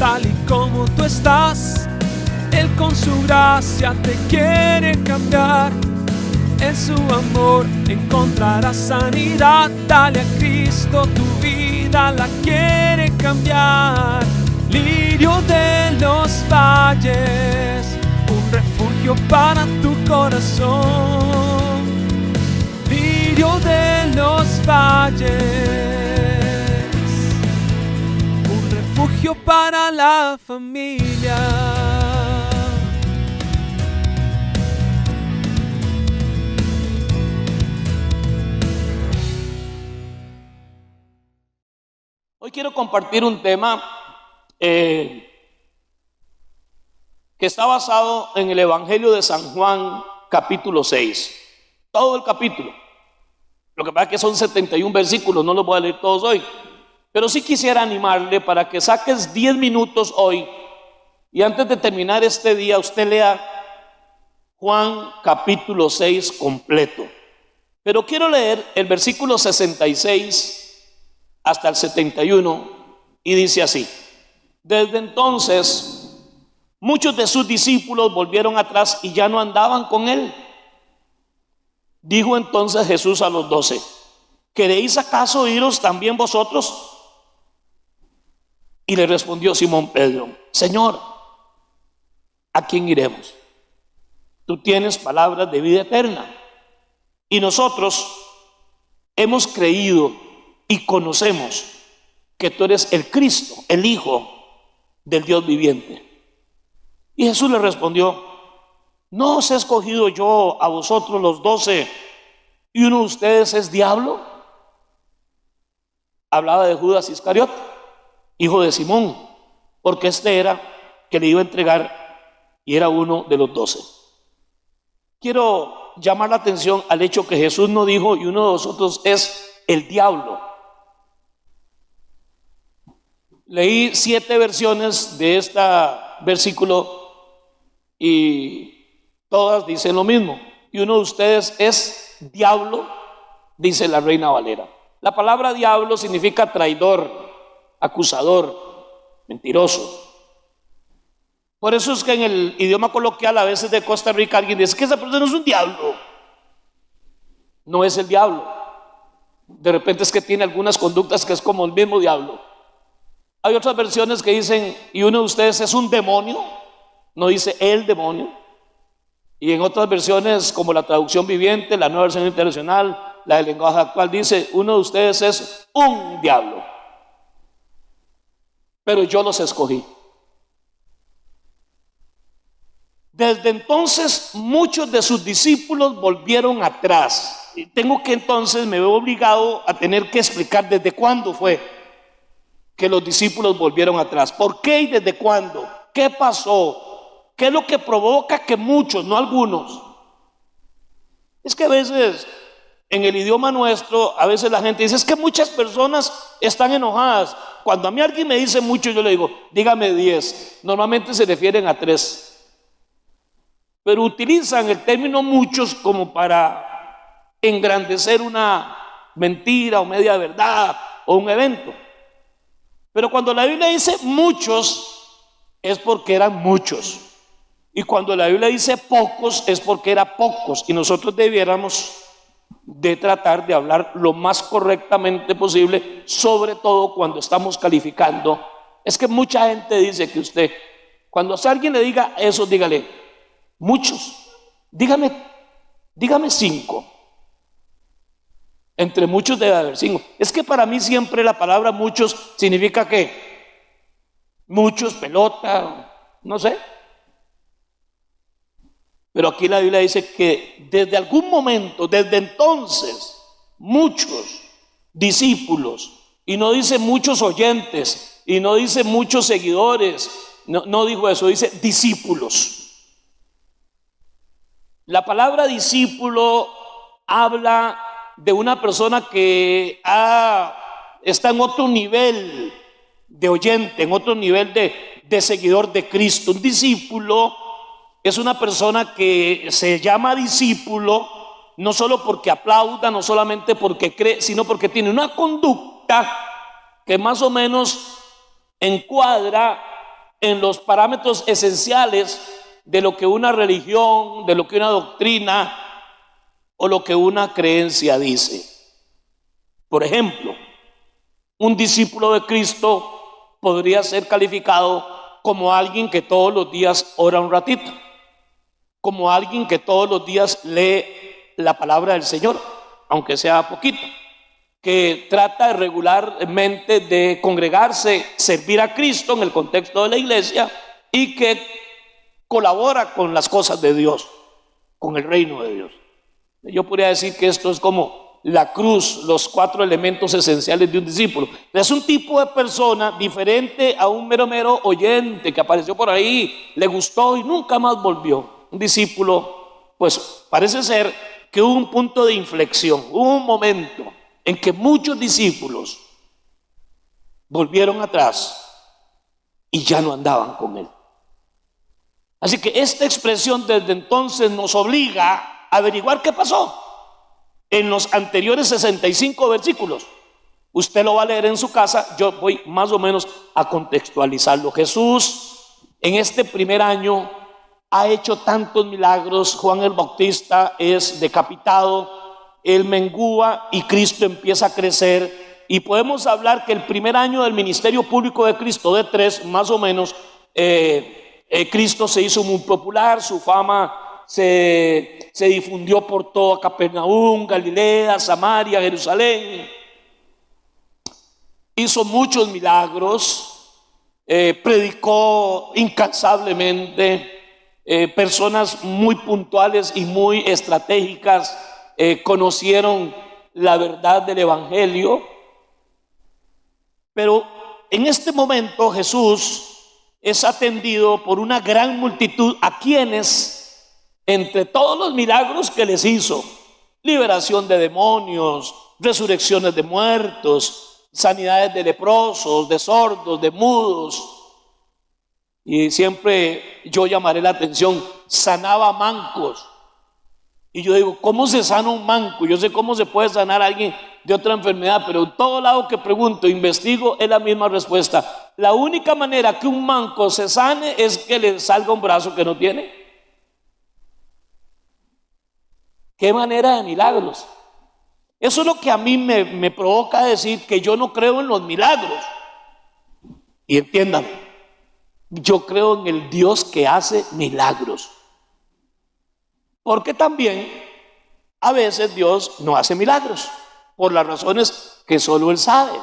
tal y como tú estás. Él con su gracia te quiere cambiar. En su amor encontrarás sanidad. Dale a Cristo, tu vida la quiere cambiar. Lirio de los valles, un refugio para tu corazón. Lirio de los valles, un refugio para la familia. Hoy quiero compartir un tema que está basado en el Evangelio de San Juan, capítulo 6. Todo el capítulo. Lo que pasa es que son 71 versículos, no los voy a leer todos hoy. Pero sí quisiera animarle para que saques 10 minutos hoy y antes de terminar este día usted lea Juan capítulo 6 completo. Pero quiero leer el versículo 66 hasta el 71 y dice así: desde entonces muchos de sus discípulos volvieron atrás y ya no andaban con él. Dijo entonces Jesús a los 12: ¿queréis acaso iros también vosotros? Y le respondió Simón Pedro: Señor, ¿a quién iremos? Tú tienes palabras de vida eterna, y nosotros hemos creído y conocemos que tú eres el Cristo, el Hijo del Dios viviente. Y Jesús le respondió: ¿no os he escogido yo a vosotros los 12 y uno de ustedes es diablo? Hablaba de Judas Iscariote, hijo de Simón, porque este era que le iba a entregar y era uno de los 12. Quiero llamar la atención al hecho que Jesús no dijo y uno de vosotros es el diablo. Leí 7 versiones de este versículo y todas dicen lo mismo. Y uno de ustedes es diablo, dice la Reina Valera. La palabra diablo significa traidor, acusador, mentiroso. Por eso es que en el idioma coloquial a veces de Costa Rica alguien dice que esa persona es un diablo. No es el diablo. De repente es que tiene algunas conductas que es como el mismo diablo. Hay otras versiones que dicen y uno de ustedes es un demonio, no dice el demonio. Y en otras versiones como la traducción viviente, la nueva versión internacional, la del lenguaje actual, dice uno de ustedes es un diablo. Pero yo los escogí. Desde entonces muchos de sus discípulos volvieron atrás. Y tengo que entonces, me veo obligado a tener que explicar desde cuándo fue que los discípulos volvieron atrás. ¿Por qué y desde cuándo? ¿Qué pasó? ¿Qué es lo que provoca que muchos, no algunos? Es que a veces en el idioma nuestro, a veces la gente dice es que muchas personas están enojadas. Cuando a mí alguien me dice mucho, yo le digo, dígame 10. Normalmente se refieren a 3. Pero utilizan el término muchos como para engrandecer una mentira o media verdad o un evento. Pero cuando la Biblia dice muchos, es porque eran muchos. Y cuando la Biblia dice pocos, es porque eran pocos. Y nosotros debiéramos de tratar de hablar lo más correctamente posible, sobre todo cuando estamos calificando. Es que mucha gente dice que usted, cuando a alguien le diga eso, dígale muchos, dígame 5. Entre muchos debe haber 5. Es que para mí siempre la palabra muchos significa que muchos, pelota, no sé. Pero aquí la Biblia dice que desde algún momento, desde entonces, muchos discípulos, y no dice muchos oyentes, y no dice muchos seguidores, no dijo eso, dice discípulos. La palabra discípulo habla de una persona que está en otro nivel de oyente, en otro nivel de seguidor de Cristo. Un discípulo es una persona que se llama discípulo no solo porque aplauda, no solamente porque cree, sino porque tiene una conducta que más o menos encuadra en los parámetros esenciales de lo que una religión, de lo que una doctrina o lo que una creencia dice. Por ejemplo, un discípulo de Cristo podría ser calificado como alguien que todos los días ora un ratito, como alguien que todos los días lee la palabra del Señor, aunque sea poquito, que trata de regularmente de congregarse, servir a Cristo en el contexto de la iglesia y que colabora con las cosas de Dios, con el reino de Dios. Yo podría decir que esto es como la cruz, los 4 elementos esenciales de un discípulo. Es un tipo de persona diferente a un mero oyente que apareció por ahí, le gustó y nunca más volvió. Un discípulo, pues parece ser que hubo un punto de inflexión, hubo un momento en que muchos discípulos volvieron atrás y ya no andaban con él. Así que esta expresión desde entonces nos obliga a averiguar qué pasó en los anteriores 65 versículos. Usted lo va a leer en su casa, yo voy más o menos a contextualizarlo. Jesús en este primer año ha hecho tantos milagros. Juan el Bautista es decapitado, él mengúa y Cristo empieza a crecer. Y podemos hablar que el primer año del ministerio público de Cristo, de 3 más o menos, Cristo se hizo muy popular, su fama se difundió por toda Capernaum, Galilea, Samaria, Jerusalén. Hizo muchos milagros, predicó incansablemente, personas muy puntuales y muy estratégicas conocieron la verdad del evangelio. Pero en este momento Jesús es atendido por una gran multitud a quienes, entre todos los milagros que les hizo, liberación de demonios, resurrecciones de muertos, sanidades de leprosos, de sordos, de mudos, y siempre yo llamaré la atención, sanaba mancos. Y yo digo, ¿cómo se sana un manco? Yo sé cómo se puede sanar a alguien de otra enfermedad, pero en todo lado que pregunto, investigo, es la misma respuesta. La única manera que un manco se sane es que le salga un brazo que no tiene. ¿Qué manera de milagros? Eso es lo que a mí me provoca decir que yo no creo en los milagros. Y entiendan, yo creo en el Dios que hace milagros. Porque también a veces Dios no hace milagros, por las razones que solo Él sabe.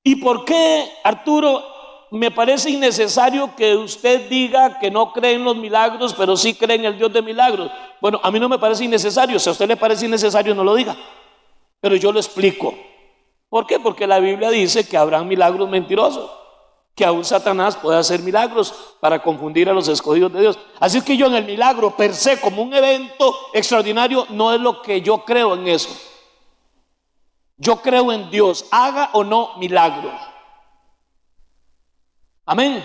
¿Y por qué, Arturo, me parece innecesario que usted diga que no cree en los milagros, pero sí cree en el Dios de milagros? Bueno, a mí no me parece innecesario. Si a usted le parece innecesario, no lo diga. Pero yo lo explico. ¿Por qué? Porque la Biblia dice que habrán milagros mentirosos, que aún Satanás puede hacer milagros para confundir a los escogidos de Dios. Así que yo en el milagro per se, como un evento extraordinario, no es lo que yo creo en eso. Yo creo en Dios, haga o no milagros. Amén.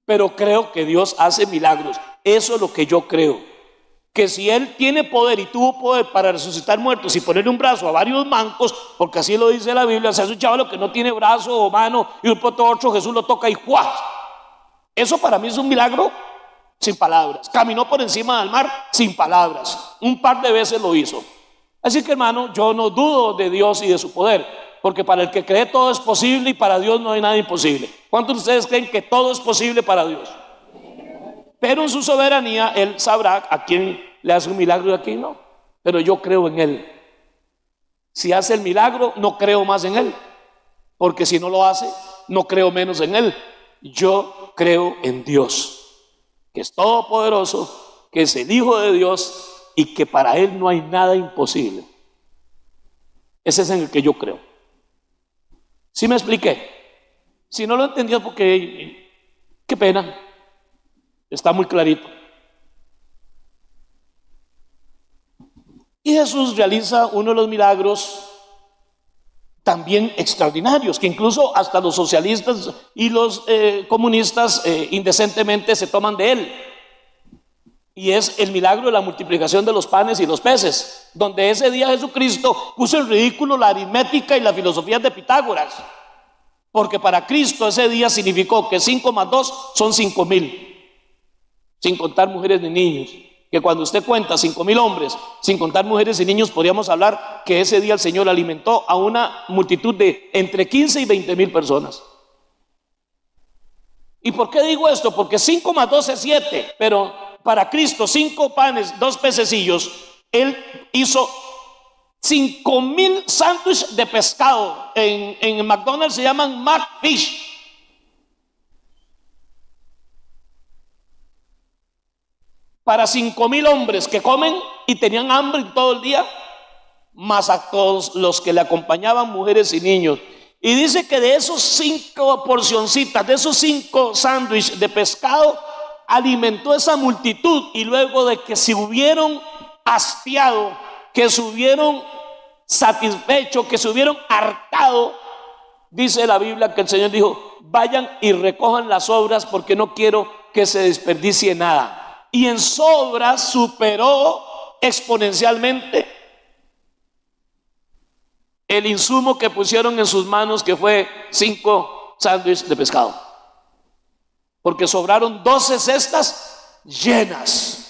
Pero creo que Dios hace milagros. Eso es lo que yo creo. Que si Él tiene poder y tuvo poder para resucitar muertos y ponerle un brazo a varios mancos, porque así lo dice la Biblia, se hace un chaval que no tiene brazo o mano y un pronto otro Jesús lo toca y ¡juá! Eso para mí es un milagro sin palabras. Caminó por encima del mar sin palabras. Un par de veces lo hizo. Así que, hermano, yo no dudo de Dios y de su poder, porque para el que cree todo es posible y para Dios no hay nada imposible. ¿Cuántos de ustedes creen que todo es posible para Dios? Pero en su soberanía Él sabrá a quién le hace un milagro y a quién no. Pero yo creo en Él. Si hace el milagro, no creo más en Él, porque si no lo hace, no creo menos en Él. Yo creo en Dios, que es todopoderoso, que es el Hijo de Dios y que para Él no hay nada imposible. Ese es en el que yo creo. ¿Sí me expliqué? Si no lo entendió, porque qué pena. Está muy clarito. Y Jesús realiza uno de los milagros también extraordinarios, que incluso hasta los socialistas y los comunistas indecentemente se toman de él. Y es el milagro de la multiplicación de los panes y los peces, donde ese día Jesucristo puso en ridículo la aritmética y las filosofías de Pitágoras. Porque para Cristo ese día significó que 5 más 2 son 5,000, sin contar mujeres ni niños. Que cuando usted cuenta 5,000 hombres, sin contar mujeres y niños, podríamos hablar que ese día el Señor alimentó a una multitud de entre 15 y 20,000 personas. ¿Y por qué digo esto? Porque 5 más 2 es 7, pero para Cristo 5 panes, 2 pececillos, Él hizo 5,000 sándwiches de pescado. En McDonald's se llaman McFish. Para 5,000 hombres que comen y tenían hambre todo el día, más a todos los que le acompañaban, mujeres y niños. Y dice que de esos 5 porcioncitas, de esos 5 sándwiches de pescado, alimentó esa multitud. Y luego de que se hubieron hastiado, que se hubieron satisfecho, que se hubieron hartado, dice la Biblia que el Señor dijo: vayan y recojan las sobras, porque no quiero que se desperdicie nada. Y en sobras superó exponencialmente el insumo que pusieron en sus manos, que fue 5 sándwiches de pescado, porque sobraron 12 cestas llenas.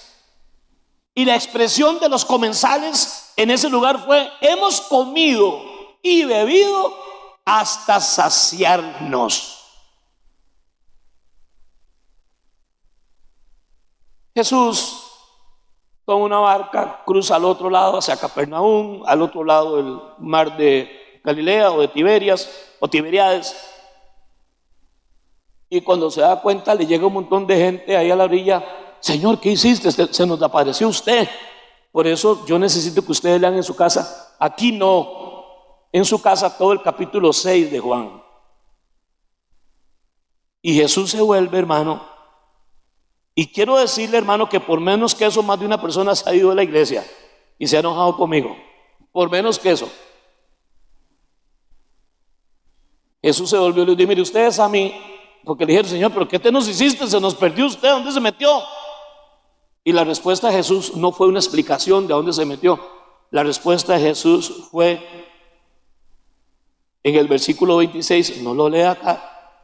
Y la expresión de los comensales en ese lugar fue: hemos comido y bebido hasta saciarnos. Jesús toma una barca, cruza al otro lado hacia Capernaum, al otro lado del mar de Galilea o de Tiberias o Tiberiades. Y cuando se da cuenta, le llega un montón de gente ahí a la orilla. Señor, ¿qué hiciste? Se nos apareció usted. Por eso yo necesito que ustedes lean en su casa. Aquí no, en su casa todo el capítulo 6 de Juan. Y Jesús se vuelve, hermano. Y quiero decirle, hermano, que por menos que eso, más de una persona se ha ido de la iglesia y se ha enojado conmigo. Por menos que eso. Jesús se volvió y le dijo: mire, ustedes a mí, porque le dijeron: Señor, ¿pero qué te nos hiciste? Se nos perdió usted, ¿dónde se metió? Y la respuesta de Jesús no fue una explicación de dónde se metió. La respuesta de Jesús fue en el versículo 26, no lo lea acá: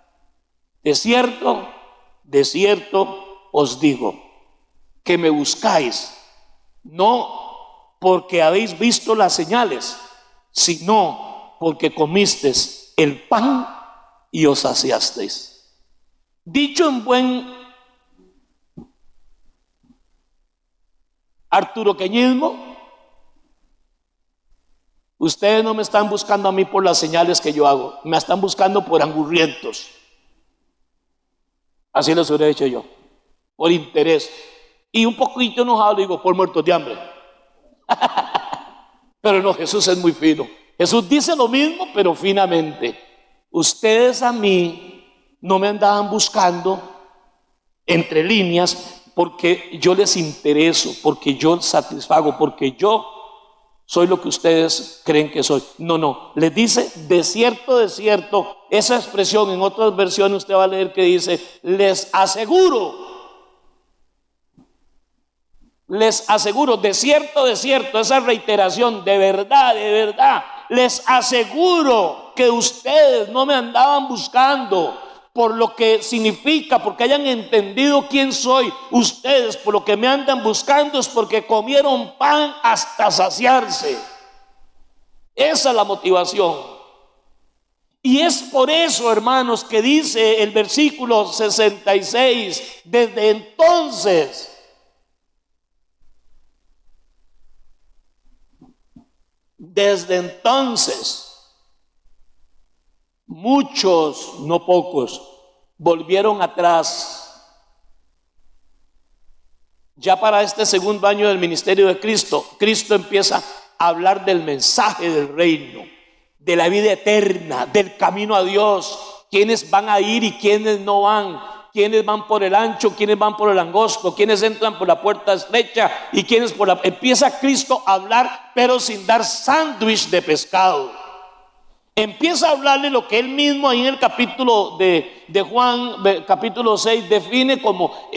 de cierto os digo, que me buscáis, no porque habéis visto las señales, sino porque comisteis el pan y os saciasteis. Dicho en buen arturoqueñismo, ustedes no me están buscando a mí por las señales que yo hago, me están buscando por angurrientos. Así les hubiera dicho yo, por interés. Y un poquito enojado le digo: por muertos de hambre. Pero no, Jesús es muy fino. Jesús dice lo mismo, pero finamente. Ustedes a mí no me andaban buscando entre líneas porque yo les intereso, porque yo satisfago, porque yo soy lo que ustedes creen que soy. No, les dice: de cierto, esa expresión en otras versiones usted va a leer que dice: les aseguro, de cierto, esa reiteración, de verdad, les aseguro que ustedes no me andaban buscando por lo que significa, porque hayan entendido quién soy. Ustedes por lo que me andan buscando es porque comieron pan hasta saciarse. Esa es la motivación. Y es por eso, hermanos, que dice el versículo 66, desde entonces, muchos, no pocos, volvieron atrás. Ya para este segundo año del ministerio de Cristo, Cristo empieza a hablar del mensaje del reino, de la vida eterna, del camino a Dios, quiénes van a ir y quiénes no van, quiénes van por el ancho, quiénes van por el angosto, quiénes entran por la puerta estrecha y quiénes por la... Empieza Cristo a hablar, pero sin dar sándwich de pescado. Empieza a hablarle lo que él mismo ahí en el capítulo de Juan, capítulo 6, define como: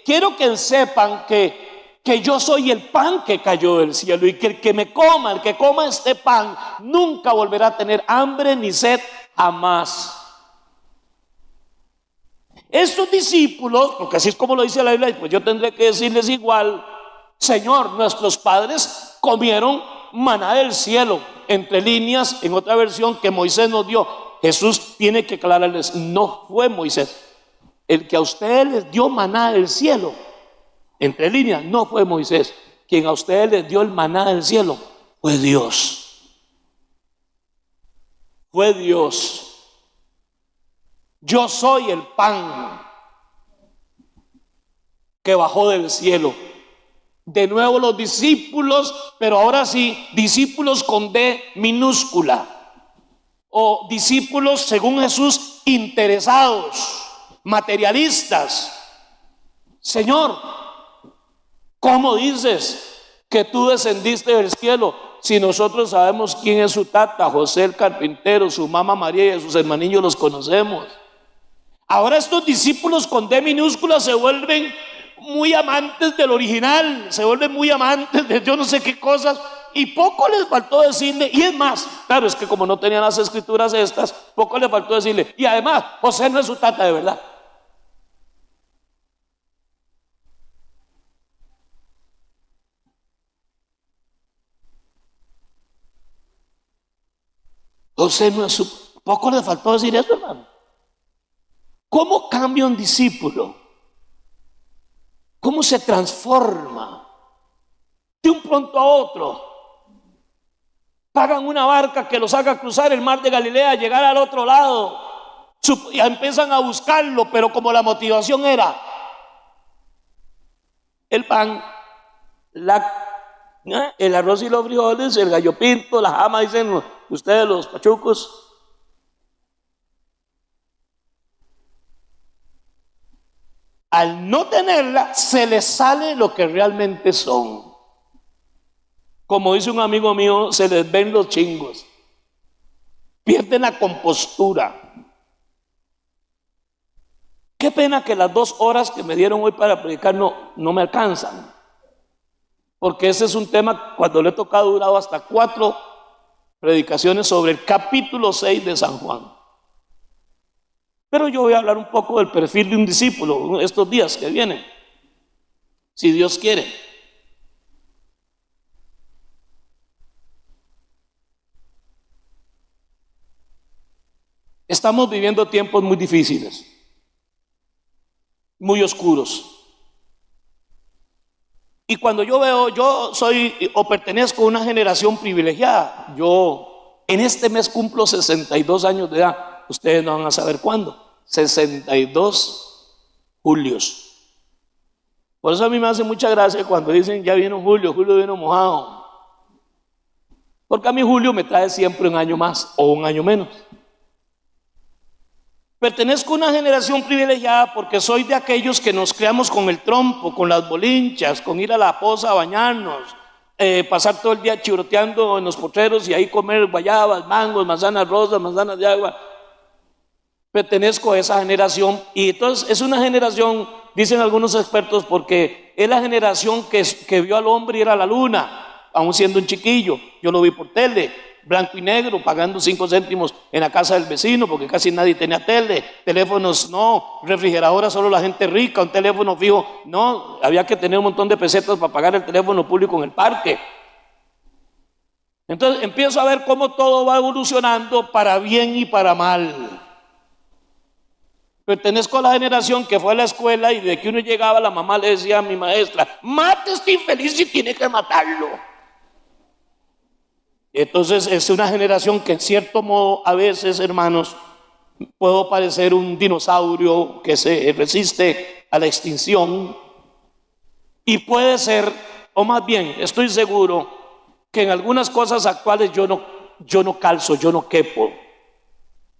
quiero que sepan que yo soy el pan que cayó del cielo, y que el que coma este pan nunca volverá a tener hambre ni sed jamás. Estos discípulos, porque así es como lo dice la Biblia, pues yo tendré que decirles igual: Señor, nuestros padres comieron maná del cielo, entre líneas, en otra versión, que Moisés nos dio. Jesús tiene que aclararles: no fue Moisés. El que a ustedes les dio maná del cielo, entre líneas, no fue Moisés. Quien a ustedes les dio el maná del cielo fue Dios. Fue Dios. Yo soy el pan que bajó del cielo. De nuevo los discípulos, pero ahora sí, discípulos con D minúscula, o discípulos, según Jesús, interesados, materialistas. Señor, ¿cómo dices que tú descendiste del cielo si nosotros sabemos quién es su tata, José el carpintero, su mamá María y sus hermanillos los conocemos? Ahora estos discípulos con D minúscula se vuelven muy amantes del original, se vuelven muy amantes de yo no sé qué cosas, y poco les faltó decirle. Y es más, claro, es que como no tenían las escrituras estas, poco les faltó decirle: y además, José no es su tata de verdad. José no es su... Poco les faltó decir eso, hermano. ¿Cómo cambia un discípulo? ¿Cómo se transforma de un pronto a otro? Pagan una barca que los haga cruzar el mar de Galilea, llegar al otro lado, y empiezan a buscarlo, pero como la motivación era el pan, el arroz y los frijoles, el gallo pinto, la jama, dicen ustedes los pachucos. Al no tenerla, se les sale lo que realmente son. Como dice un amigo mío, se les ven los chingos. Pierden la compostura. Qué pena que las 2 horas que me dieron hoy para predicar no me alcanzan. Porque ese es un tema, cuando le he tocado, durado hasta 4 predicaciones sobre el capítulo 6 de San Juan. Pero yo voy a hablar un poco del perfil de un discípulo estos días que vienen, si Dios quiere. Estamos viviendo tiempos muy difíciles, muy oscuros. Y cuando yo veo, yo soy o pertenezco a una generación privilegiada. Yo en este mes cumplo 62 años de edad. Ustedes no van a saber cuándo. 62 julios. Por eso a mí me hace mucha gracia cuando dicen ya vino Julio, Julio vino mojado. Porque a mí Julio me trae siempre un año más o un año menos. Pertenezco a una generación privilegiada porque soy de aquellos que nos criamos con el trompo, con las bolinchas, con ir a la poza a bañarnos, pasar todo el día chiroteando en los potreros y ahí comer guayabas, mangos, manzanas rosas, manzanas de agua. Pertenezco a esa generación, y entonces es una generación, dicen algunos expertos, porque es la generación que vio al hombre ir a la luna, aún siendo un chiquillo. Yo lo vi por tele, blanco y negro, pagando 5 céntimos en la casa del vecino, porque casi nadie tenía tele. Teléfonos no, refrigeradoras solo la gente rica, un teléfono fijo no, había que tener un montón de pesetas para pagar el teléfono público en el parque. Entonces empiezo a ver cómo todo va evolucionando para bien y para mal. Pertenezco a la generación que fue a la escuela y de que uno llegaba, la mamá le decía a mi maestra: mate a este infeliz si tiene que matarlo. Entonces es una generación que en cierto modo a veces, hermanos, puedo parecer un dinosaurio que se resiste a la extinción, y puede ser, o más bien estoy seguro, que en algunas cosas actuales yo no calzo, yo no quepo.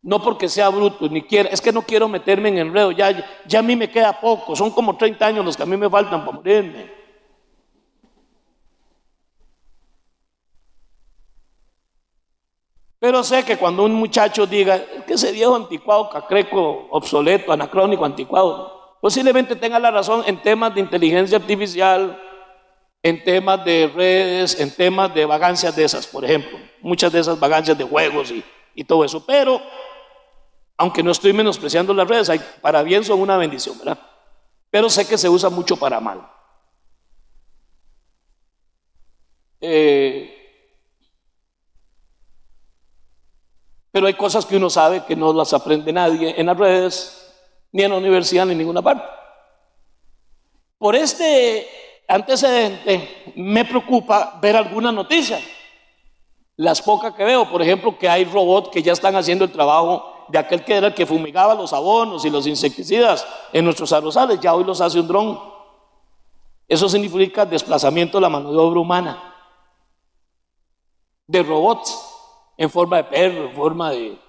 No porque sea bruto, ni quiera, es que no quiero meterme en enredo, ya a mí me queda poco, son como 30 años los que a mí me faltan para morirme. Pero sé que cuando un muchacho diga que ese viejo anticuado, cacreco, obsoleto, anacrónico, anticuado, posiblemente tenga la razón en temas de inteligencia artificial, en temas de redes, en temas de vagancias de esas, por ejemplo, muchas de esas vagancias de juegos y todo eso. Pero Aunque no estoy menospreciando las redes, para bien son una bendición, ¿verdad? Pero sé que se usa mucho para mal. Pero hay cosas que uno sabe que no las aprende nadie en las redes, ni en la universidad, ni en ninguna parte. Por este antecedente me preocupa ver algunas noticias. Las pocas que veo, por ejemplo, que hay robots que ya están haciendo el trabajo de aquel que era el que fumigaba los abonos y los insecticidas en nuestros arrozales, ya hoy los hace un dron. Eso significa desplazamiento de la mano de obra humana, de robots en forma de perro, en forma de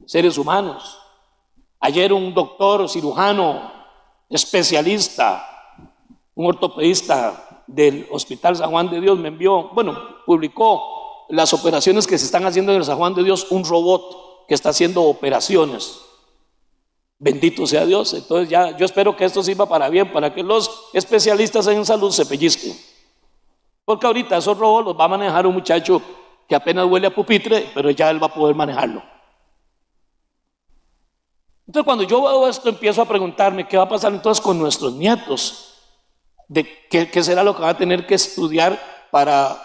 seres humanos. Ayer un doctor cirujano especialista, un ortopedista del Hospital San Juan de Dios me envió, publicó las operaciones que se están haciendo en el San Juan de Dios, un robot que está haciendo operaciones. Bendito sea Dios. Entonces ya yo espero que esto sirva para bien, para que los especialistas en salud se pellizquen. Porque ahorita esos robots los va a manejar un muchacho que apenas huele a pupitre, pero ya él va a poder manejarlo. Entonces cuando yo veo esto empiezo a preguntarme qué va a pasar entonces con nuestros nietos, de qué será lo que van a tener que estudiar para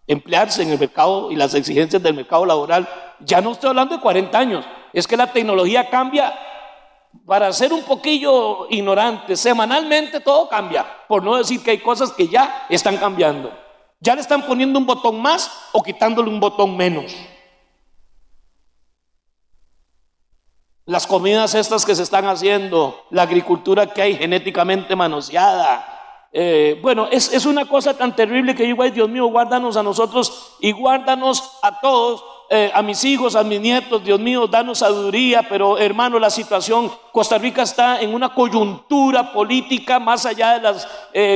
emplearse en el mercado y las exigencias del mercado laboral. Ya no estoy hablando de 40 años, es que la tecnología cambia. Para ser un poquillo ignorante, semanalmente todo cambia, por no decir que hay cosas que ya están cambiando. Ya le están poniendo un botón más o quitándole un botón menos. Las comidas estas que se están haciendo, la agricultura que hay genéticamente manoseada. Es una cosa tan terrible que digo, ay Dios mío, guárdanos a nosotros y guárdanos a todos, a mis hijos, a mis nietos, Dios mío, danos sabiduría. Pero hermano, la situación, Costa Rica está en una coyuntura política más allá de las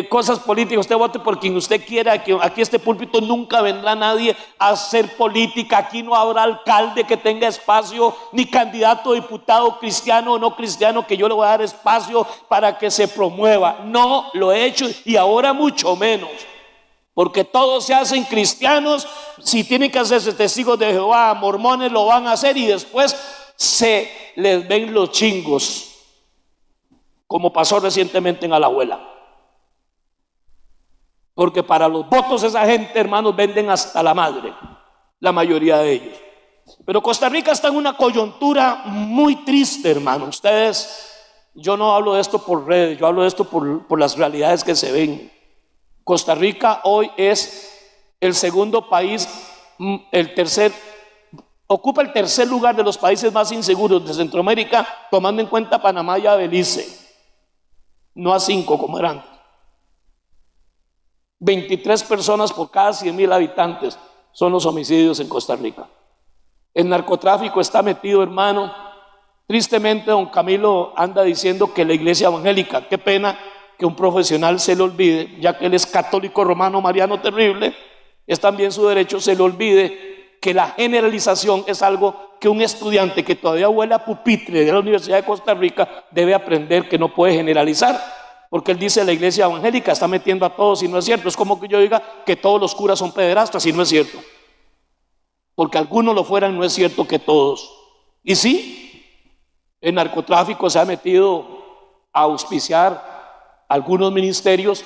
cosas políticas. Usted vote por quien usted quiera, aquí este púlpito nunca vendrá nadie a hacer política, aquí no habrá alcalde que tenga espacio, ni candidato, diputado, cristiano o no cristiano, que yo le voy a dar espacio para que se promueva. No lo he hecho y ahora mucho menos. Porque todos se hacen cristianos, si tienen que hacerse testigos de Jehová, mormones lo van a hacer y después se les ven los chingos, como pasó recientemente en Alajuela. Porque para los votos esa gente, hermanos, venden hasta la madre, la mayoría de ellos. Pero Costa Rica está en una coyuntura muy triste, hermano. Yo no hablo de esto por redes, yo hablo de esto por las realidades que se ven. Costa Rica hoy es el segundo país, ocupa el tercer lugar de los países más inseguros de Centroamérica, tomando en cuenta Panamá y a Belice, no a 5 como eran antes. 23 personas por cada 100,000 habitantes son los homicidios en Costa Rica. El narcotráfico está metido, hermano. Tristemente, don Camilo anda diciendo que la iglesia evangélica, qué pena que un profesional se le olvide, ya que él es católico romano mariano terrible, es también su derecho, se le olvide que la generalización es algo que un estudiante que todavía huele a pupitre de la Universidad de Costa Rica debe aprender que no puede generalizar, porque él dice la iglesia evangélica está metiendo a todos y no es cierto. Es como que yo diga que todos los curas son pederastas y no es cierto, porque algunos lo fueran, no es cierto que todos. Y sí, el narcotráfico se ha metido a auspiciar algunos ministerios,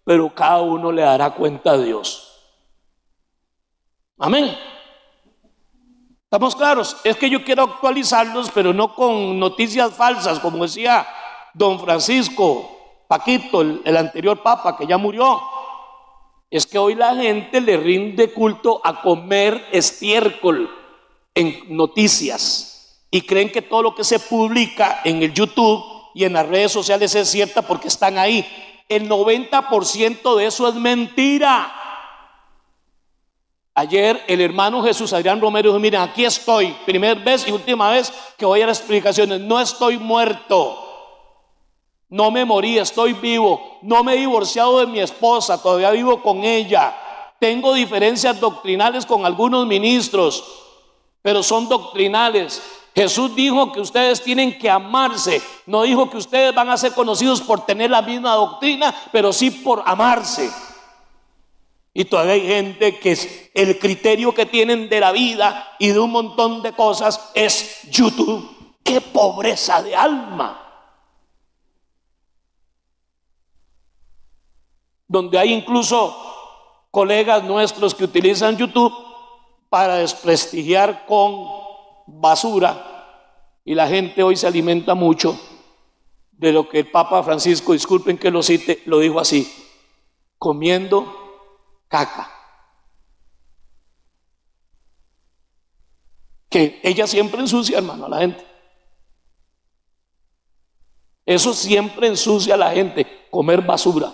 pero cada uno le dará cuenta a Dios. Amén. ¿Estamos claros? Es que yo quiero actualizarlos, pero no con noticias falsas, como decía don Francisco Paquito, el anterior papa que ya murió. Es que hoy la gente le rinde culto a comer estiércol en noticias y creen que todo lo que se publica en el YouTube y en las redes sociales es cierta porque están ahí. El 90% de eso es mentira. Ayer el hermano Jesús Adrián Romero dijo, miren, aquí estoy, primera vez y última vez que voy a las explicaciones, no estoy muerto, no me morí, estoy vivo, no me he divorciado de mi esposa, todavía vivo con ella, tengo diferencias doctrinales con algunos ministros, pero son doctrinales. Jesús dijo que ustedes tienen que amarse, no dijo que ustedes van a ser conocidos por tener la misma doctrina, pero sí por amarse. Y todavía hay gente que el criterio que tienen de la vida y de un montón de cosas es YouTube. ¡Qué pobreza de alma! Donde hay incluso colegas nuestros que utilizan YouTube para desprestigiar con basura, y la gente hoy se alimenta mucho de lo que el Papa Francisco, disculpen que lo cite, lo dijo así: comiendo caca. Que ella siempre ensucia, hermano, a la gente. Eso siempre ensucia a la gente: comer basura,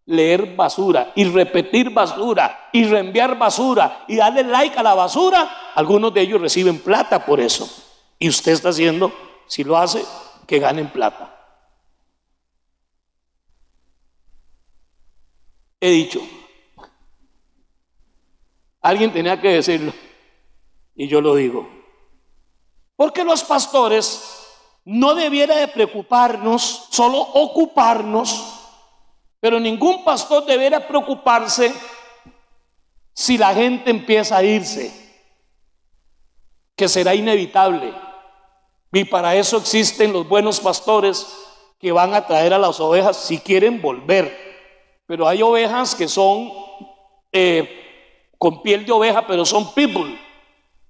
leer basura y repetir basura y reenviar basura y darle like a la basura. Algunos de ellos reciben plata por eso, y usted está haciendo, si lo hace, que ganen plata. He dicho, alguien tenía que decirlo y yo lo digo, porque los pastores no debiera de preocuparnos, solo ocuparnos. Pero ningún pastor deberá preocuparse si la gente empieza a irse, que será inevitable. Y para eso existen los buenos pastores que van a traer a las ovejas si quieren volver. Pero hay ovejas que son con piel de oveja, pero son pitbull.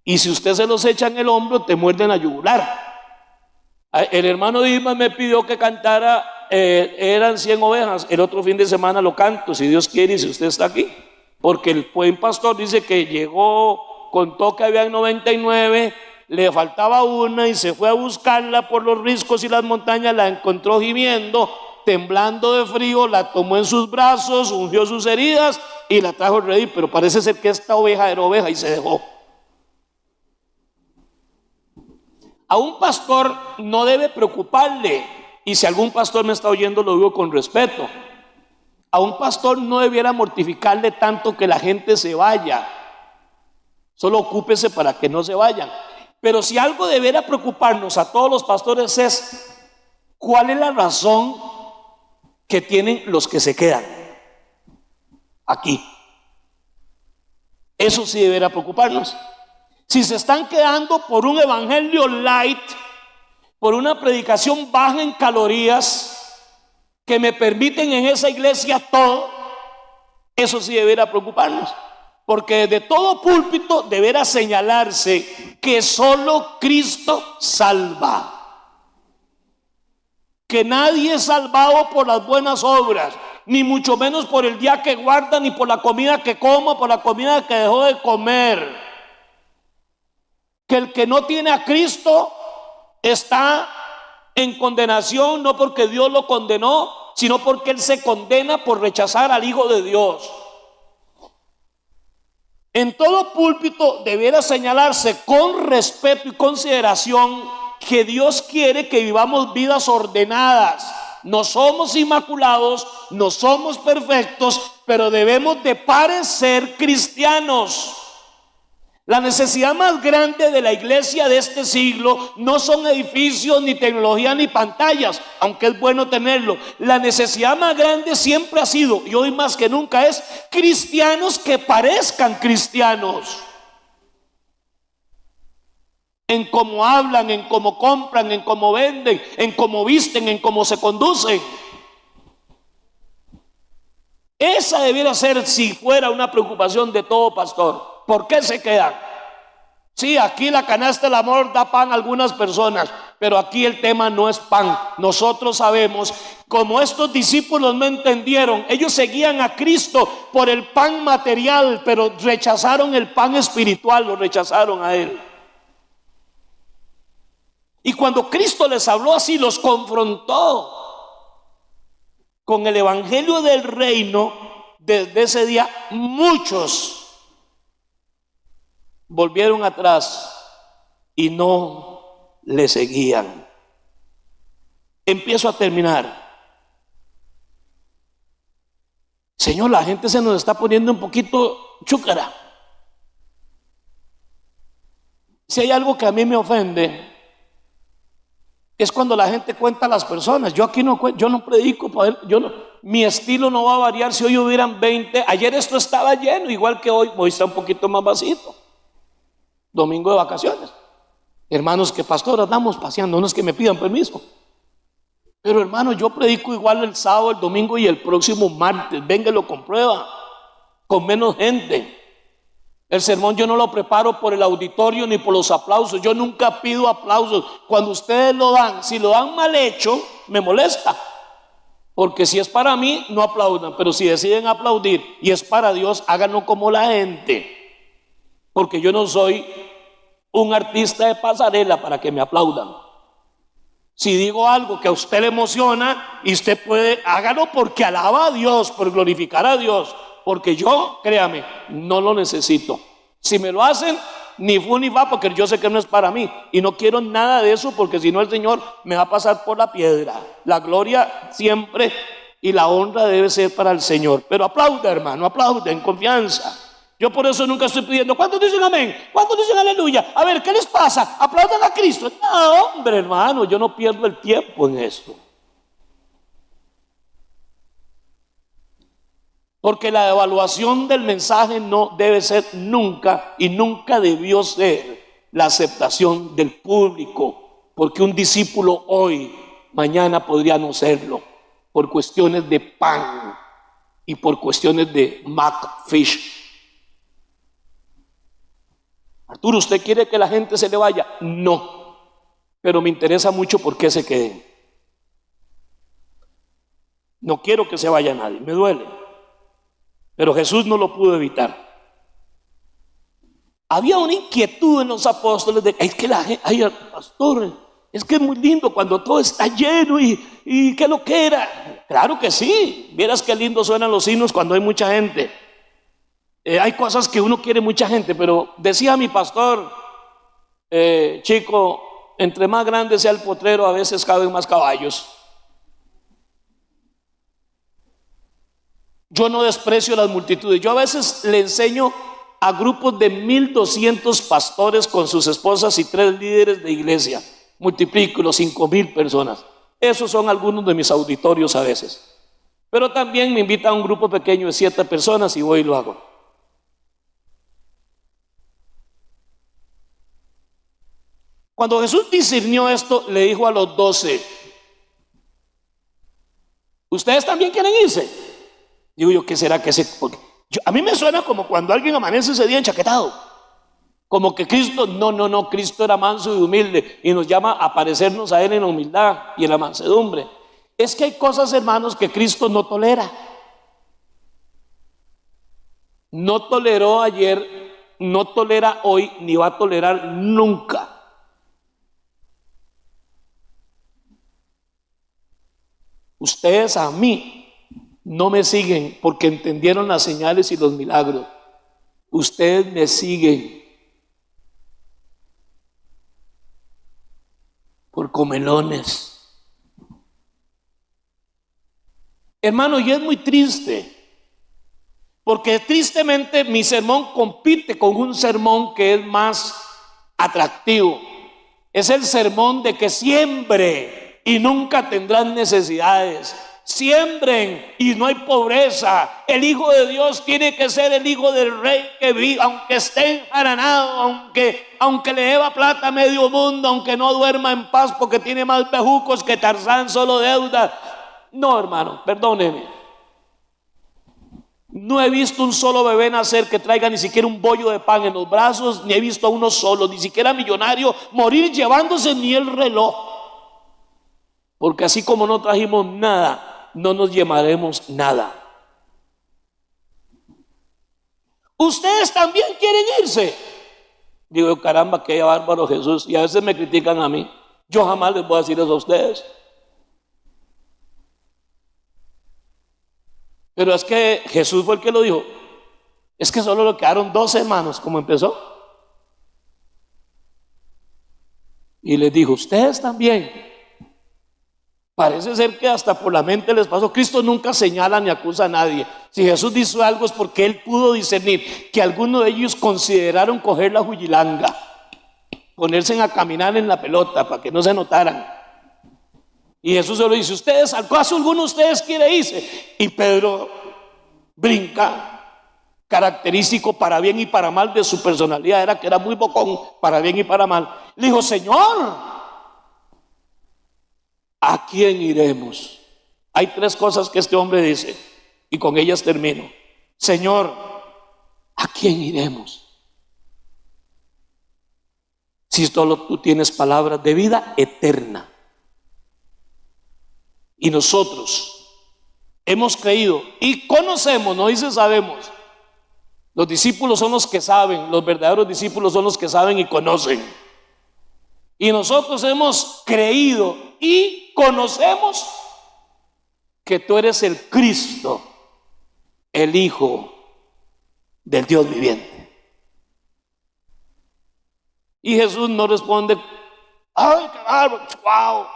Y si usted se los echa en el hombro, te muerden la yugular. El hermano Dimas me pidió que cantara eran 100 ovejas. El otro fin de semana lo canto, si Dios quiere y si usted está aquí, porque el buen pastor dice que llegó, contó que había 99, le faltaba una y se fue a buscarla por los riscos y las montañas, la encontró gimiendo, temblando de frío, la tomó en sus brazos, ungió sus heridas y la trajo ready. Pero parece ser que esta oveja era oveja y se dejó. A un pastor no debe preocuparle, y si algún pastor me está oyendo, lo digo con respeto, a un pastor no debiera mortificarle tanto que la gente se vaya. Solo ocúpese para que no se vayan. Pero si algo debiera preocuparnos a todos los pastores es cuál es la razón que tienen los que se quedan aquí. Eso sí debiera preocuparnos. Si se están quedando por un evangelio light, por una predicación baja en calorías, que me permiten en esa iglesia todo, eso sí deberá preocuparnos. Porque desde todo púlpito deberá señalarse que solo Cristo salva. Que nadie es salvado por las buenas obras, ni mucho menos por el día que guarda, ni por la comida que coma, por la comida que dejó de comer. Que el que no tiene a Cristo está en condenación, no porque Dios lo condenó, sino porque él se condena por rechazar al Hijo de Dios. En todo púlpito debiera señalarse con respeto y consideración que Dios quiere que vivamos vidas ordenadas. No somos inmaculados, no somos perfectos, pero debemos de parecer cristianos. La necesidad más grande de la iglesia de este siglo no son edificios, ni tecnología, ni pantallas, aunque es bueno tenerlo. La necesidad más grande siempre ha sido, y hoy más que nunca, es cristianos que parezcan cristianos. En cómo hablan, en cómo compran, en cómo venden, en cómo visten, en cómo se conducen. Esa debiera ser, si fuera una preocupación de todo pastor. ¿Por qué se quedan? Sí, aquí la canasta del amor da pan a algunas personas, pero aquí el tema no es pan. Nosotros sabemos, como estos discípulos no entendieron, ellos seguían a Cristo por el pan material, pero rechazaron el pan espiritual, lo rechazaron a Él. Y cuando Cristo les habló así, los confrontó con el evangelio del reino, desde ese día muchos volvieron atrás y no le seguían. Empiezo a terminar. Señor, la gente se nos está poniendo un poquito chúcara. Si hay algo que a mí me ofende, es cuando la gente cuenta a las personas. Yo aquí no yo no predico, mi estilo no va a variar. Si hoy hubieran 20, ayer esto estaba lleno, igual que hoy está un poquito más vacío. Domingo de vacaciones. Hermanos que pastor andamos paseando, no es que me pidan permiso. Pero hermano, yo predico igual el sábado, el domingo y el próximo martes. Venga y lo comprueba, con menos gente. El sermón yo no lo preparo por el auditorio ni por los aplausos. Yo nunca pido aplausos. Cuando ustedes lo dan, si lo dan mal hecho, me molesta. Porque si es para mí, no aplaudan. Pero si deciden aplaudir y es para Dios, háganlo como la gente. Porque yo no soy un artista de pasarela para que me aplaudan. Si digo algo que a usted le emociona y usted puede, hágalo porque alaba a Dios, por glorificar a Dios. Porque yo, créame, no lo necesito. Si me lo hacen, ni fu ni fa, porque yo sé que no es para mí. Y no quiero nada de eso, porque si no el Señor me va a pasar por la piedra. La gloria siempre y la honra debe ser para el Señor. Pero aplauda, hermano, aplauda en confianza. Yo por eso nunca estoy pidiendo, ¿cuántos dicen amén? ¿Cuántos dicen aleluya? A ver, ¿qué les pasa? Aplaudan a Cristo. No, hombre, hermano, yo no pierdo el tiempo en esto. Porque la evaluación del mensaje no debe ser nunca y nunca debió ser la aceptación del público. Porque un discípulo hoy, mañana podría no serlo. Por cuestiones de pan y por cuestiones de McFish. Arturo, ¿usted quiere que la gente se le vaya? No, pero me interesa mucho por qué se queden. No quiero que se vaya nadie, me duele. Pero Jesús no lo pudo evitar. Había una inquietud en los apóstoles de es que la gente, ay, pastor, es que es muy lindo cuando todo está lleno y qué lo que era. Claro que sí, vieras qué lindo suenan los himnos cuando hay mucha gente. Hay cosas que uno quiere mucha gente, pero decía mi pastor, chico, entre más grande sea el potrero, a veces caben más caballos. Yo no desprecio las multitudes. Yo a veces le enseño a grupos de 1,200 pastores con sus esposas y 3 líderes de iglesia. Multiplico los 5,000 personas. Esos son algunos de mis auditorios a veces. Pero también me invita a un grupo pequeño de 7 personas y voy y lo hago. Cuando Jesús discernió esto, le dijo a los 12, ¿ustedes también quieren irse? Digo yo, ¿qué será que se...? Porque a mí me suena como cuando alguien amanece ese día enchaquetado. Como que Cristo, no, Cristo era manso y humilde y nos llama a parecernos a Él en la humildad y en la mansedumbre. Es que hay cosas, hermanos, que Cristo no tolera. No toleró ayer, no tolera hoy, ni va a tolerar nunca. Ustedes a mí no me siguen porque entendieron las señales y los milagros. Ustedes me siguen por comelones. Hermano, y es muy triste, porque tristemente mi sermón compite con un sermón que es más atractivo. Es el sermón de que siembre y nunca tendrán necesidades. Siembren y no hay pobreza. El Hijo de Dios tiene que ser el Hijo del Rey que vive, aunque esté enjaranado, aunque le deba plata a medio mundo, aunque no duerma en paz porque tiene más bejucos que Tarzán, solo deuda. No, hermano, perdóneme. No he visto un solo bebé nacer que traiga ni siquiera un bollo de pan en los brazos, ni he visto a uno solo, ni siquiera millonario, morir llevándose ni el reloj. Porque así como no trajimos nada, no nos llevaremos nada. Ustedes también quieren irse. Digo, caramba, qué bárbaro Jesús. Y a veces me critican a mí. Yo jamás les voy a decir eso a ustedes. Pero es que Jesús fue el que lo dijo. Es que solo le quedaron 2 hermanos, como empezó. Y les dijo, ustedes también. Parece ser que hasta por la mente les pasó. Cristo nunca señala ni acusa a nadie. Si Jesús dijo algo es porque Él pudo discernir que algunos de ellos consideraron coger la jujilanga, ponerse a caminar en la pelota para que no se notaran. Y Jesús se lo dice, ¿ustedes, al caso alguno de ustedes quiere irse? Y Pedro brinca característico para bien y para mal de su personalidad era que era muy bocón, para bien y para mal. Le dijo: Señor, ¿a quién iremos? Hay tres cosas que este hombre dice, y con ellas termino. Señor, ¿a quién iremos? Si solo tú tienes palabras de vida eterna. Y nosotros hemos creído y conocemos, no dice sabemos. Los discípulos son los que saben, los verdaderos discípulos son los que saben y conocen. Y nosotros hemos creído y conocemos que tú eres el Cristo, el Hijo del Dios viviente. Y Jesús no responde: ay, qué bárbaro, wow,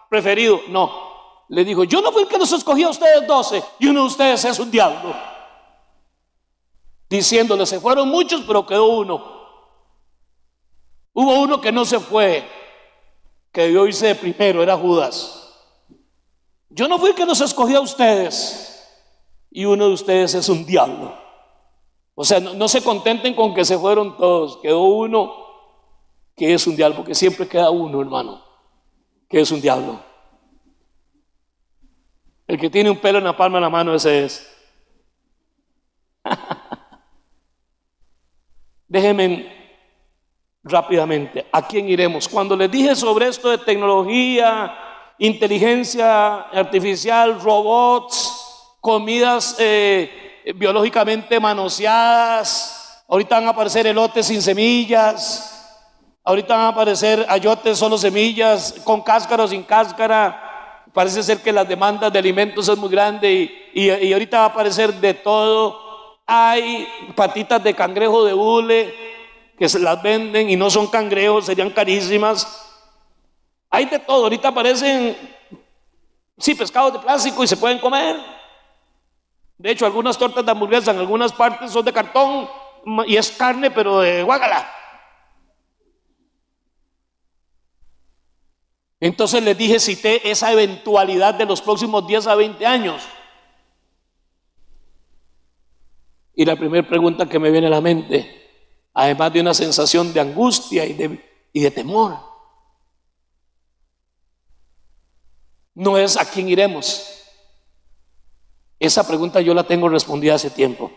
preferido. No, le dijo: yo no fui el que los escogí a ustedes 12, y uno de ustedes es un diablo. Diciéndole: se fueron muchos, pero quedó uno. Hubo uno que no se fue, que debió irse de primero, era Judas. Yo no fui el que los escogí a ustedes, y uno de ustedes es un diablo. O sea, no se contenten con que se fueron todos, quedó uno que es un diablo, porque siempre queda uno, hermano, que es un diablo. El que tiene un pelo en la palma de la mano, ese es. Déjenme rápidamente, ¿a quién iremos? Cuando les dije sobre esto de tecnología, inteligencia artificial, robots, comidas biológicamente manoseadas, ahorita van a aparecer elotes sin semillas, ahorita van a aparecer ayotes solo semillas, con cáscara o sin cáscara. Parece ser que las demandas de alimentos es muy grande y ahorita va a aparecer de todo. Hay patitas de cangrejo de hule que se las venden y no son cangrejos, serían carísimas. Hay de todo, ahorita aparecen, sí, pescados de plástico y se pueden comer. De hecho, algunas tortas de hamburguesa en algunas partes son de cartón y es carne, pero de guácala. Entonces les dije, cité esa eventualidad de los próximos 10 a 20 años. Y la primera pregunta que me viene a la mente, además de una sensación de angustia y de temor, no es ¿a quién iremos? Esa pregunta yo la tengo respondida hace tiempo,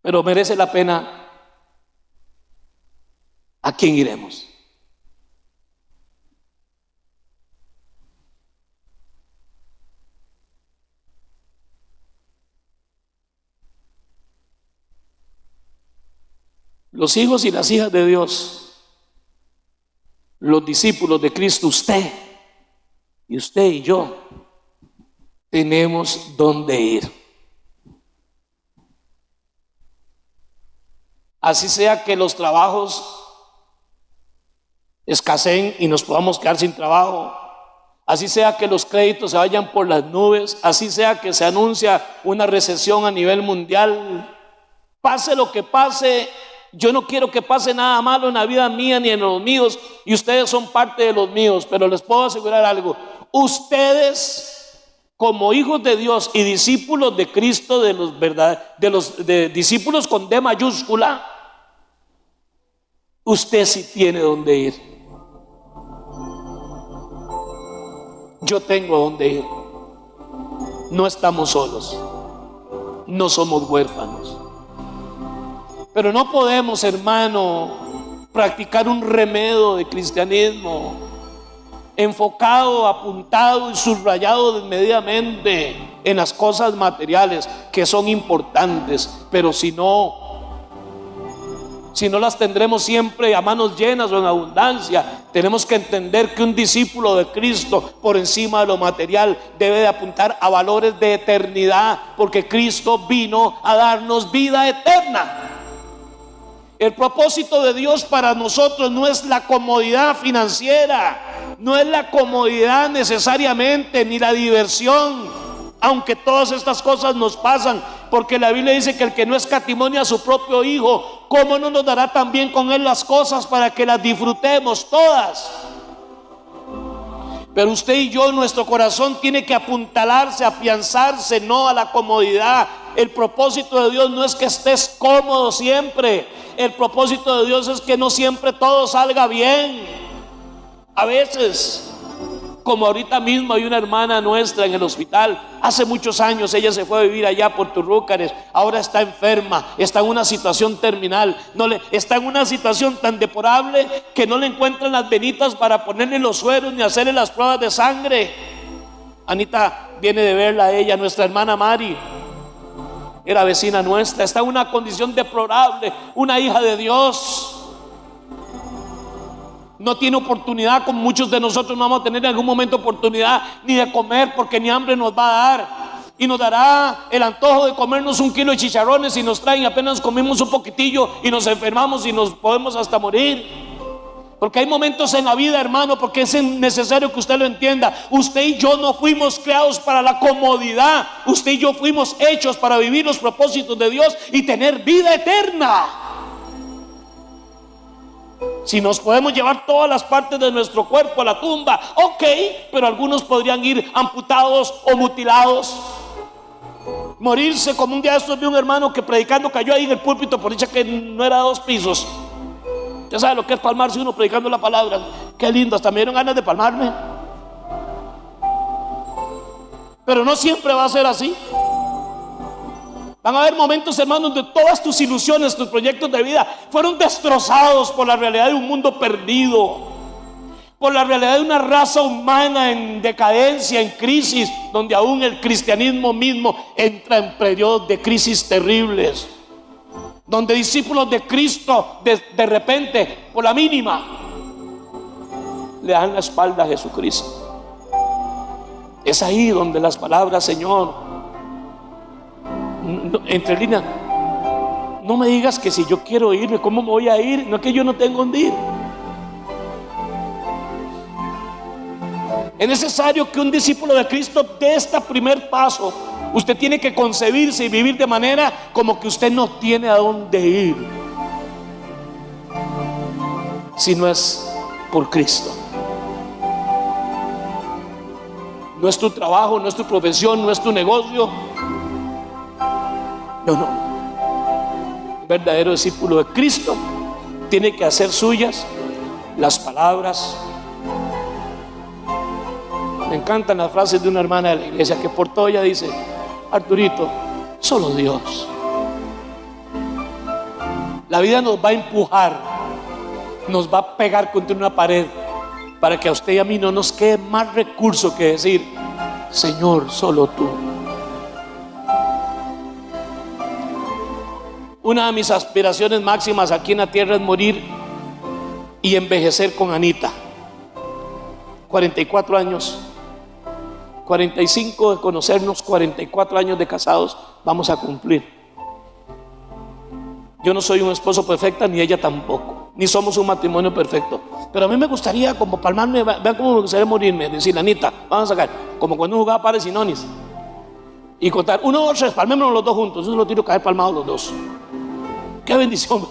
pero merece la pena ¿a quién iremos? Los hijos y las hijas de Dios, los discípulos de Cristo, usted y yo, tenemos dónde ir. Así sea que los trabajos escaseen y nos podamos quedar sin trabajo, así sea que los créditos se vayan por las nubes, así sea que se anuncia una recesión a nivel mundial, pase lo que pase. Yo no quiero que pase nada malo en la vida mía ni en los míos, y ustedes son parte de los míos, pero les puedo asegurar algo: ustedes, como hijos de Dios y discípulos de Cristo, de discípulos con D mayúscula, usted sí tiene dónde ir. Yo tengo dónde ir. No estamos solos, no somos huérfanos. Pero no podemos, hermano, practicar un remedio de cristianismo enfocado, apuntado y subrayado desmedidamente en las cosas materiales que son importantes, pero si no las tendremos siempre a manos llenas o en abundancia. Tenemos que entender que un discípulo de Cristo, por encima de lo material, debe de apuntar a valores de eternidad, porque Cristo vino a darnos vida eterna. El propósito de Dios para nosotros no es la comodidad financiera, no es la comodidad necesariamente, ni la diversión, aunque todas estas cosas nos pasan, porque la Biblia dice que el que no escatimonia a su propio Hijo, ¿cómo no nos dará también con Él las cosas para que las disfrutemos todas? Pero usted y yo, nuestro corazón tiene que apuntalarse, afianzarse, no a la comodidad. El propósito de Dios no es que estés cómodo siempre. El propósito de Dios es que no siempre todo salga bien. A veces, como ahorita mismo hay una hermana nuestra en el hospital, hace muchos años ella se fue a vivir allá por Turrúcares, ahora está enferma, está en una situación terminal, está en una situación tan deplorable que no le encuentran las venitas para ponerle los sueros ni hacerle las pruebas de sangre. Anita viene de verla a ella, nuestra hermana Mari, era vecina nuestra, está en una condición deplorable, una hija de Dios. No tiene oportunidad, como muchos de nosotros no vamos a tener en algún momento oportunidad ni de comer, porque ni hambre nos va a dar. Y nos dará el antojo de comernos 1 kilo de chicharrones y nos traen, apenas comimos un poquitillo y nos enfermamos y nos podemos hasta morir. Porque hay momentos en la vida, hermano, porque es necesario que usted lo entienda. Usted y yo no fuimos creados para la comodidad. Usted y yo fuimos hechos para vivir los propósitos de Dios y tener vida eterna. Si nos podemos llevar todas las partes de nuestro cuerpo a la tumba, ok, pero algunos podrían ir amputados o mutilados, morirse. Como un día de estos vi un hermano que predicando cayó ahí en el púlpito, por dicha que no era 2 pisos. Ya sabe lo que es palmarse uno predicando la palabra. Qué lindo, hasta me dieron ganas de palmarme. Pero no siempre va a ser así. Van a haber momentos, hermanos, donde todas tus ilusiones, tus proyectos de vida fueron destrozados por la realidad de un mundo perdido, por la realidad de una raza humana en decadencia, en crisis, donde aún el cristianismo mismo entra en periodos de crisis terribles, donde discípulos de Cristo de repente, por la mínima, le dan la espalda a Jesucristo. Es ahí donde las palabras, Señor, entre líneas, no me digas que si yo quiero irme, ¿cómo me voy a ir? No es que yo no tengo dónde ir. Es necesario que un discípulo de Cristo dé este primer paso. Usted tiene que concebirse y vivir de manera como que usted no tiene a dónde ir, si no es por Cristo. No es tu trabajo, no es tu profesión, no es tu negocio. No. Un verdadero discípulo de Cristo tiene que hacer suyas las palabras. Me encantan las frases de una hermana de la iglesia que por todo ella dice: Arturito, solo Dios. La vida nos va a empujar, nos va a pegar contra una pared para que a usted y a mí no nos quede más recurso que decir: Señor, solo tú. Una de mis aspiraciones máximas aquí en la tierra es morir y envejecer con Anita. 44 años, 45 de conocernos, 44 años de casados vamos a cumplir. Yo no soy un esposo perfecto, ni ella tampoco, ni somos un matrimonio perfecto, pero a mí me gustaría como palmarme. Vean cómo me gustaría morirme, decirle: Anita, vamos a sacar, como cuando uno jugaba pares y nonis, y contar 1, 2, 3, palmémonos los dos juntos. Yo lo tiro caer palmados los dos. Qué bendición.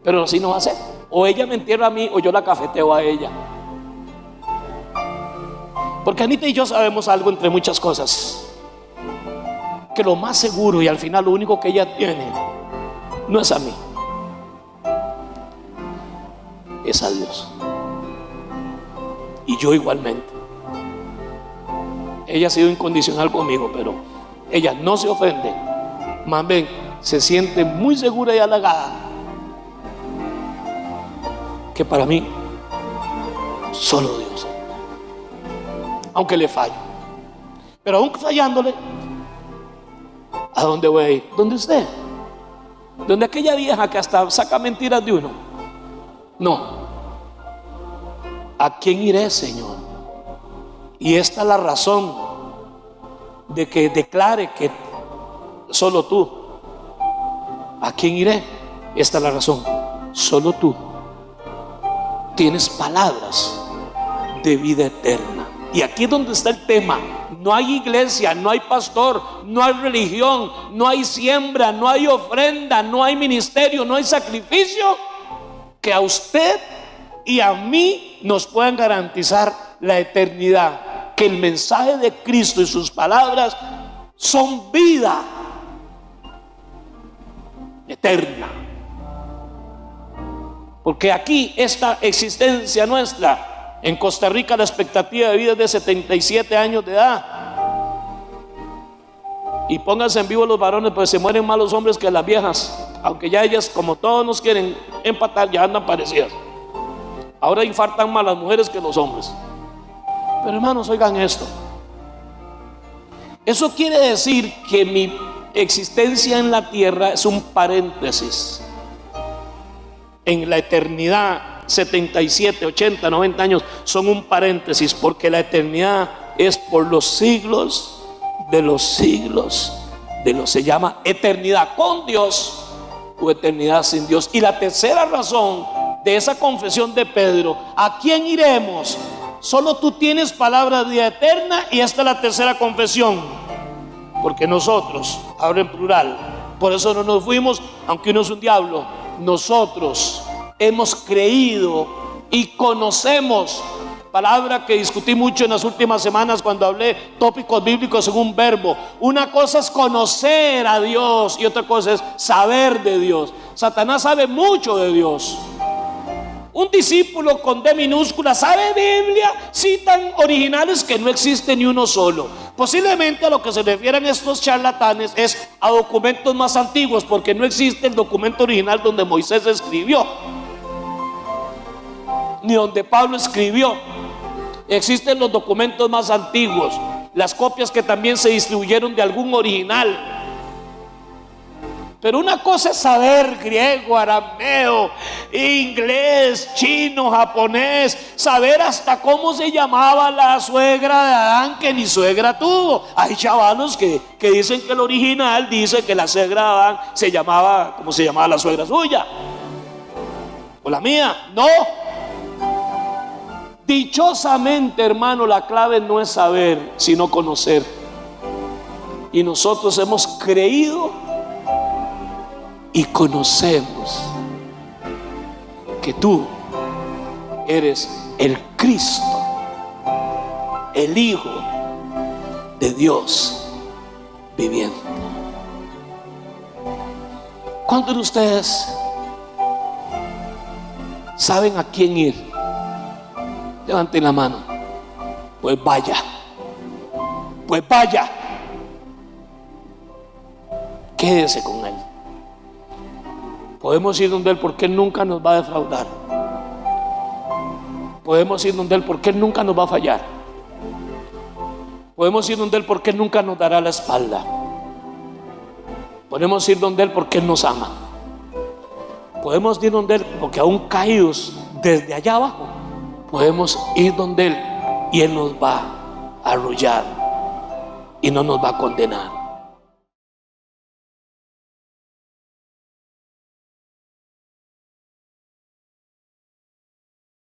Pero así no va a ser. O ella me entierra a mí o yo la cafeteo a ella. Porque Anita y yo sabemos algo, entre muchas cosas, que lo más seguro y al final lo único que ella tiene no es a mí, es a Dios. Y yo igualmente. Ella ha sido incondicional conmigo, pero ella no se ofende, más bien se siente muy segura y halagada que para mí solo Dios, aunque le fallo. Pero aún fallándole, ¿a dónde voy a ir? ¿Dónde usted? ¿Dónde aquella vieja que hasta saca mentiras de uno? No. ¿A quién iré, Señor? Y esta es la razón de que declare que solo tú. ¿A quién iré? Esta es la razón. Solo tú tienes palabras de vida eterna. Y aquí es donde está el tema. No hay iglesia, no hay pastor, no hay religión, no hay siembra, no hay ofrenda, no hay ministerio, no hay sacrificio que a usted y a mí nos puedan garantizar la eternidad. Que el mensaje de Cristo y sus palabras son vida eterna. Porque aquí esta existencia nuestra, en Costa Rica la expectativa de vida es de 77 años de edad. Y pónganse en vivo los varones, pues se mueren más los hombres que las viejas. Aunque ya ellas, como todos nos quieren empatar, ya andan parecidas. Ahora infartan más las mujeres que los hombres. Pero hermanos, oigan esto. Eso quiere decir que mi existencia en la tierra es un paréntesis. En la eternidad, 77, 80, 90 años son un paréntesis, porque la eternidad es por los siglos de los siglos de los. Se llama eternidad con Dios o eternidad sin Dios. Y la tercera razón de esa confesión de Pedro: ¿a quién iremos? Solo tú tienes palabra de vida eterna. Y esta es la tercera confesión, porque nosotros, hablo en plural, por eso no nos fuimos, aunque uno es un diablo. Nosotros hemos creído y conocemos, palabra que discutí mucho en las últimas semanas cuando hablé tópicos bíblicos en un verbo. Una cosa es conocer a Dios y otra cosa es saber de Dios. Satanás sabe mucho de Dios. Un discípulo con D minúscula sabe Biblia, citan originales que no existe ni uno solo. Posiblemente a lo que se refieren estos charlatanes es a documentos más antiguos, porque no existe el documento original donde Moisés escribió, ni donde Pablo escribió. Existen los documentos más antiguos, las copias que también se distribuyeron de algún original. Pero una cosa es saber griego, arameo, inglés, chino, japonés, saber hasta cómo se llamaba la suegra de Adán, que ni suegra tuvo. Hay chavalos que dicen que el original dice que la suegra de Adán se llamaba como se llamaba la suegra suya o la mía. No. Dichosamente, hermano, la clave no es saber, sino conocer. Y nosotros hemos creído y conocemos que tú eres el Cristo, el Hijo de Dios viviente. ¿Cuántos de ustedes saben a quién ir? Levanten la mano. Pues vaya. Pues vaya. Quédese con Él. Podemos ir donde Él porque Él nunca nos va a defraudar. Podemos ir donde Él porque Él nunca nos va a fallar. Podemos ir donde Él porque Él nunca nos dará la espalda. Podemos ir donde Él porque Él nos ama. Podemos ir donde Él porque aún caídos desde allá abajo, podemos ir donde Él y Él nos va a arrullar y no nos va a condenar.